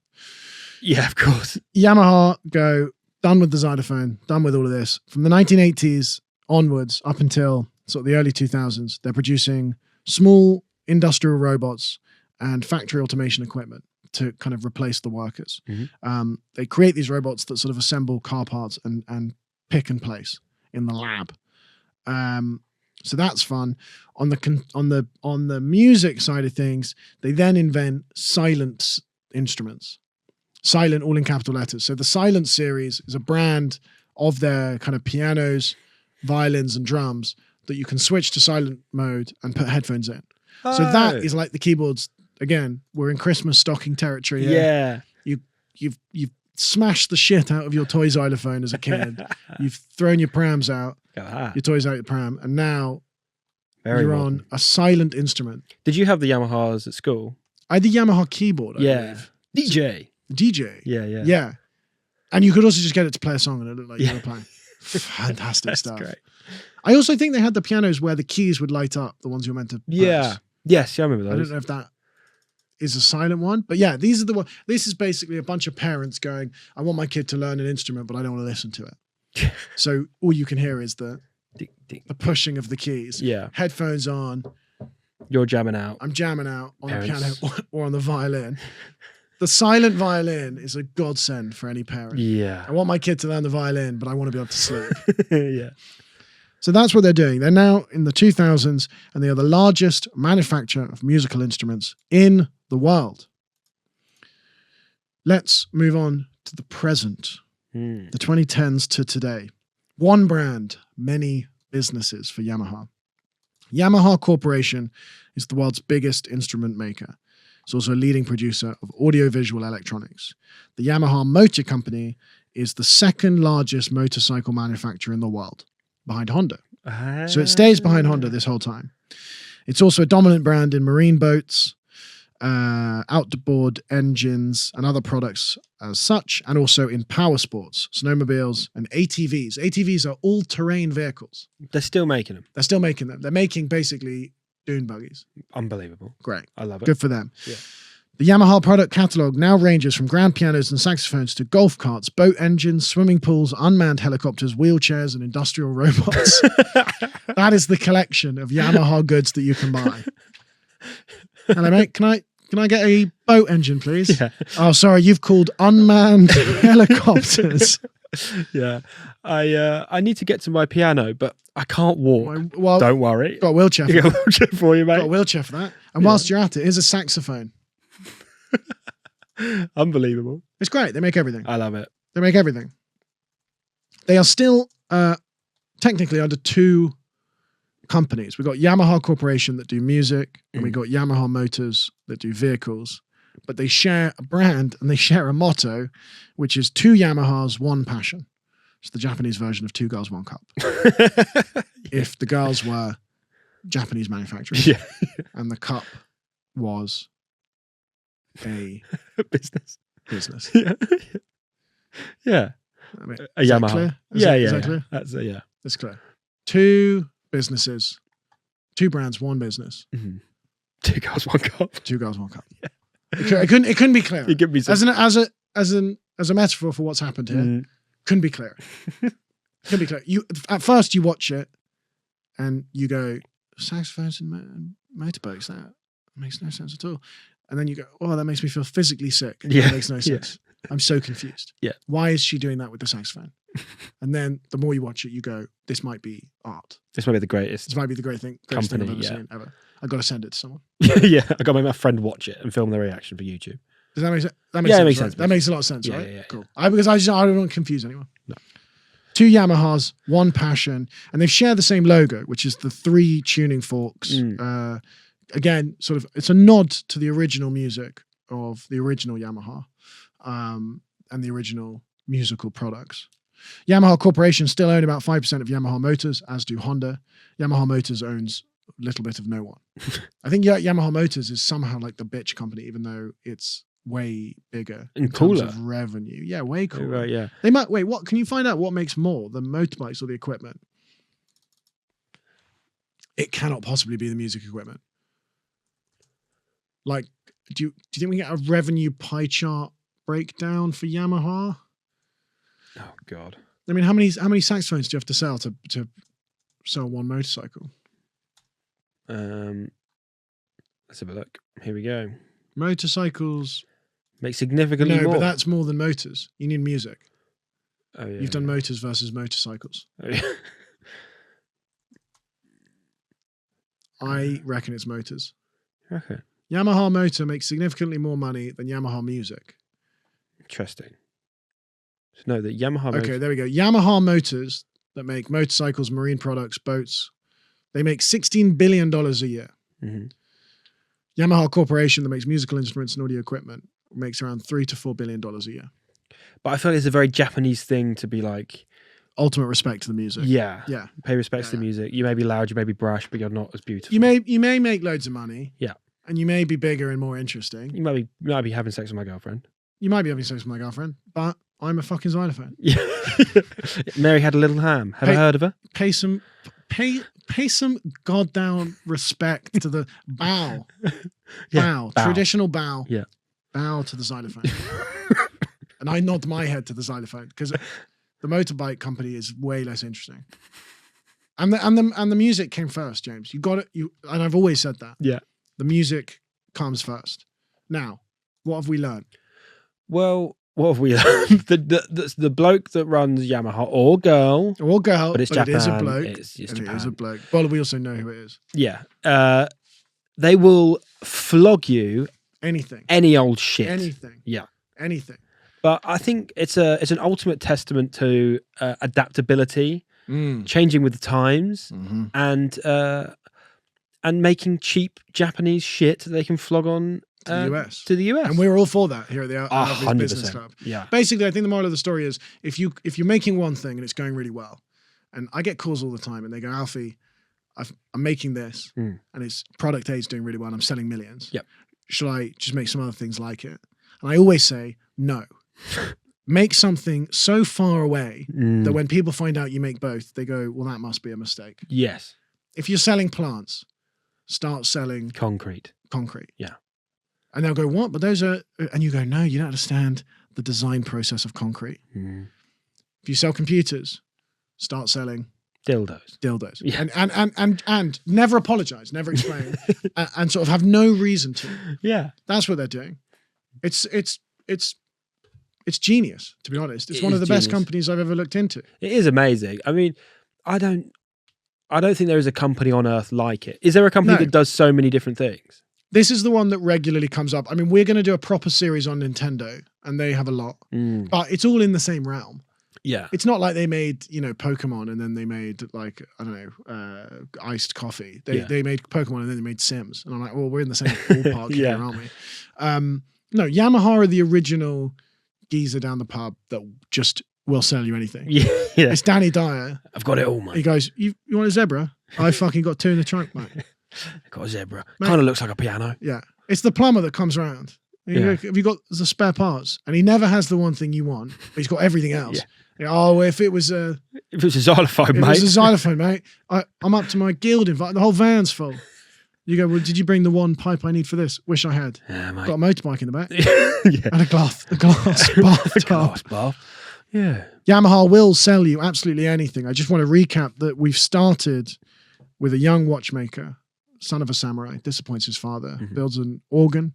Yeah, of course. Yamaha go, done with the xylophone, done with all of this. From the 1980s onwards, up until sort of the early 2000s, they're producing small industrial robots and factory automation equipment to kind of replace the workers. Mm-hmm. They create these robots that sort of assemble car parts and pick and place in the lab. So that's fun. On the music side of things, they then invent silent instruments. Silent, all in capital letters. So the Silent series is a brand of their kind of pianos, violins, and drums that you can switch to silent mode and put headphones in. Oh. So that is like the keyboards. Again, we're in Christmas stocking territory here. Yeah. You've smashed the shit out of your toy xylophone as a kid. You've thrown your prams out, your toys out your pram, and now you're on a silent instrument. Did you have the Yamahas at school? I had the Yamaha keyboard, I believe. DJ. Yeah. And you could also just get it to play a song and it looked like you were playing. Fantastic stuff. Great. I also think they had the pianos where the keys would light up, the ones you were meant to press. Yeah. Yes, I remember those. I don't know if that is a silent one, but yeah, these are the one. This is basically a bunch of parents going, I want my kid to learn an instrument, but I don't want to listen to it. So all you can hear is the pushing of the keys. Yeah. Headphones on. You're jamming out. I'm jamming out on the piano or on the violin. The silent violin is a godsend for any parent. Yeah. I want my kid to learn the violin, but I want to be able to sleep. Yeah. So that's what they're doing. They're now in the 2000s, and they are the largest manufacturer of musical instruments in the world. Let's move on to the present, the 2010s to today. One brand, many businesses for Yamaha. Yamaha Corporation is the world's biggest instrument maker. It's also a leading producer of audiovisual electronics. The Yamaha Motor Company is the second largest motorcycle manufacturer in the world, behind Honda. So it stays behind Honda this whole time. It's also a dominant brand in marine boats, outboard engines, and other products as such, and also in power sports, snowmobiles, and ATVs. ATVs are all-terrain vehicles. They're still making them. They're still making them. They're making basically dune buggies. Unbelievable. Great. I love it. Good for them. Yeah. The Yamaha product catalogue now ranges from grand pianos and saxophones to golf carts, boat engines, swimming pools, unmanned helicopters, wheelchairs, and industrial robots. That is the collection of Yamaha goods that you can buy. Hello, mate. Can I get a boat engine, please? Yeah. Oh, sorry. You've called unmanned helicopters. Yeah. I need to get to my piano, but I can't walk. Well, don't worry. Got a wheelchair for You got that. a wheelchair for you, mate. Got a wheelchair for that. And whilst you're at it, here's a saxophone. Unbelievable. It's great. They make everything. I love it. They make everything. They are still technically under two companies. We've got Yamaha Corporation that do music, and we've got Yamaha Motors that do vehicles. But they share a brand and they share a motto, which is two Yamahas, one passion. It's the Japanese version of Two Girls, One Cup. If the girls were Japanese manufacturers, and the cup was a business. Yeah. Yeah. I mean, A is that Yamaha. clear? Is that clear? That's yeah. It's clear. Two businesses, two brands, one business. Mm-hmm. Two girls, one cup. Two girls, one cup. Yeah. It couldn't be clearer. You give me some. As a metaphor for what's happened here. Couldn't be clearer. Couldn't be clearer. At first you watch it and you go, saxophones and motorbikes, that makes no sense at all. And then you go, oh, that makes me feel physically sick. Yeah. That makes no sense. I'm so confused. Yeah. Why is she doing that with the saxophone? And then the more you watch it, you go, this might be art. This might be the greatest. This might be the greatest thing I've ever seen ever. I've got to send it to someone. Yeah, I got to make my friend watch it and film the reaction for YouTube. Does that make sense? That Yeah, it makes makes sense. sense. That makes a lot of sense, Yeah, right? yeah, Cool. Because I don't want to confuse anyone. No. 2 Yamahas, 1 Passion, and they've shared the same logo, which is the 3 tuning forks. Again, sort of, it's a nod to the original music of the original Yamaha and the original musical products. Yamaha Corporation still own about 5% of Yamaha Motors, as do Honda. Yamaha Motors owns a little bit of no one. I think Yamaha Motors is somehow like the bitch company, even though it's way bigger and in cooler terms of revenue. Yeah, way cooler. Right, yeah. They might wait. What can you find out? What makes more, the motorbikes or the equipment? It cannot possibly be the music equipment. Like, do you think we get a revenue pie chart breakdown for Yamaha? Oh God. I mean, how many saxophones do you have to sell to sell one motorcycle? Let's have a look. Here we go. Motorcycles make significantly more. No, but that's more than motors. You need music. Oh yeah. You've done motors versus motorcycles. Oh, yeah. I reckon it's motors. Okay. Yamaha motor makes significantly more money than Yamaha music. Interesting. So no, that Yamaha. Okay, there we go. Yamaha motors that make motorcycles, marine products, boats, they make $16 billion a year. Mm-hmm. Yamaha Corporation that makes musical instruments and audio equipment makes around $3 to $4 billion a year. But I feel like it's a very Japanese thing to be like, ultimate respect to the music. yeah, yeah. Pay respect to the music. You may be loud, you may be brash, but you're not as beautiful. You may make loads of money. Yeah, and you may be bigger and more interesting. You might be having sex with my girlfriend. You might be having sex with my girlfriend, but I'm a fucking xylophone. Yeah. Mary had a little ham. Have I heard of her? Pay some goddamn respect to the bow. Bow. Traditional bow. Yeah. Bow to the xylophone. And I nod my head to the xylophone because the motorbike company is way less interesting. And the music came first, James. You got it. And I've always said that. Yeah. The music comes first. Now, what have we learned? Well, what have we learned? The bloke that runs Yamaha, or girl, but it's Japan. It is a bloke. It's Japan. Japan. It is a bloke. Well, we also know who it is. Yeah. They will flog you anything, any old shit, anything. Yeah, anything. But I think it's an ultimate testament to adaptability, changing with the times, and making cheap Japanese shit that they can flog on to the US. And we're all for that here at the Alfie's 100%. Business Club. Yeah. Basically, I think the moral of the story is if you're making one thing and it's going really well, and I get calls all the time and they go, Alfie, I'm making this and it's product A is doing really well and I'm selling millions. Yep. Shall I just make some other things like it? And I always say, no. Make something so far away that when people find out you make both, they go, well, that must be a mistake. Yes. If you're selling plants, start selling concrete. Yeah. And they'll go, what? But those are, and you go, no, you don't understand the design process of concrete. If you sell computers, start selling dildos. Yeah. And never apologize, never explain, and sort of have no reason to. Yeah. That's what they're doing. It's genius, to be honest. It's one of the best companies I've ever looked into. It is amazing. I mean, I don't think there is a company on earth like it. Is there a company that does so many different things? This is the one that regularly comes up. I mean, we're going to do a proper series on Nintendo, and they have a lot, but it's all in the same realm. Yeah. It's not like they made, Pokemon and then they made like, I don't know, iced coffee. They made Pokemon and then they made Sims. And I'm like, well, we're in the same ballpark here, aren't we? No, Yamaha are the original geezer down the pub that just will sell you anything. Yeah. It's Danny Dyer. I've got it all, mate. He goes, you want a zebra? I fucking got 2 in the trunk, mate. I've got a zebra. Kind of looks like a piano. Yeah. It's the plumber that comes around. Have you got the spare parts? And he never has the one thing you want, but he's got everything else. Oh, if it was a xylophone, mate. If it was a xylophone, mate. I'm up to my gilding. The whole van's full. You go, well, did you bring the one pipe I need for this? Wish I had. Yeah, mate. Got a motorbike in the back. And a glass bath. Yeah. Yamaha will sell you absolutely anything. I just want to recap that we've started with a young watchmaker, son of a samurai, disappoints his father, builds an organ,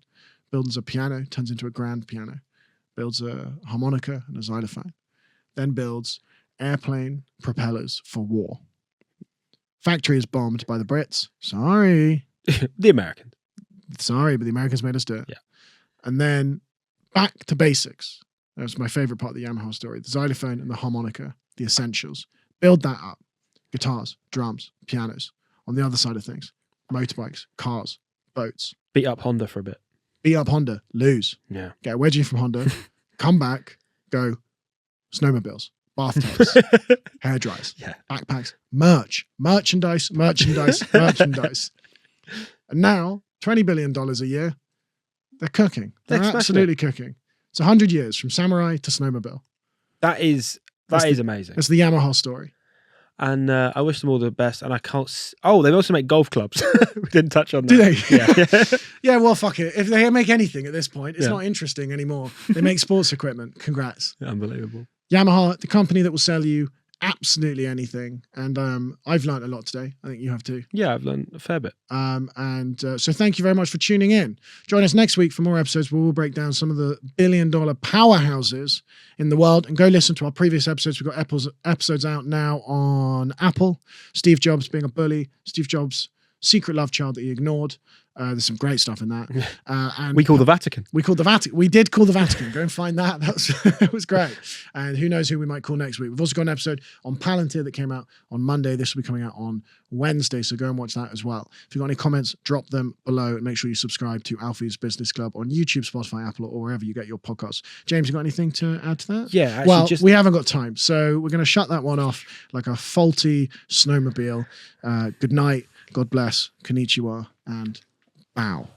builds a piano, turns into a grand piano, builds a harmonica and a xylophone, then builds airplane propellers for war. Factory is bombed by the Brits. Sorry. The Americans. Sorry, but the Americans made us do it. Yeah. And then back to basics. That was my favorite part of the Yamaha story. The xylophone and the harmonica. the essentials. Build that up. Guitars, drums, pianos. On the other side of things, motorbikes, cars, boats. Beat up Honda for a bit. Beat up Honda, lose. Yeah. Get a wedgie from Honda, come back, go snowmobiles, bathtubs, hair dryers, Yeah. backpacks, merchandise. And now, $20 billion a year, they're cooking. They're They're smashing absolutely cooking. It's 100 years from samurai to snowmobile. That is amazing. It's the Yamaha story. And I wish them all the best. And I can't. Oh, they also make golf clubs. We didn't touch on that. Do they? Yeah. Yeah, well, fuck it. If they make anything at this point, it's Yeah. not interesting anymore. They make sports equipment. Congrats. Unbelievable. Yamaha, the company that will sell you absolutely anything. And I've learned a lot today. I think you have too. Yeah, I've learned a fair bit. So thank you very much for tuning in. Join us next week for more episodes where we'll break down some of the billion-dollar powerhouses in the world, and go listen to our previous episodes. We've got episodes out now on Apple. Steve Jobs being a bully. Steve Jobs' secret love child that he ignored. There's some great stuff in that. And We call the Vatican. we called the Vatican. We did call the Vatican. Go and find that. That was great. And who knows who we might call next week. We've also got an episode on Palantir that came out on Monday. This will be coming out on Wednesday. So go and watch that as well. If you've got any comments, drop them below, and make sure you subscribe to Alfie's Business Club on YouTube, Spotify, Apple, or wherever you get your podcasts. James, you got anything to add to that? Yeah, actually, Well, we haven't got time. So we're going to shut that one off like a faulty snowmobile. Good night. God bless. Konnichiwa. And bow.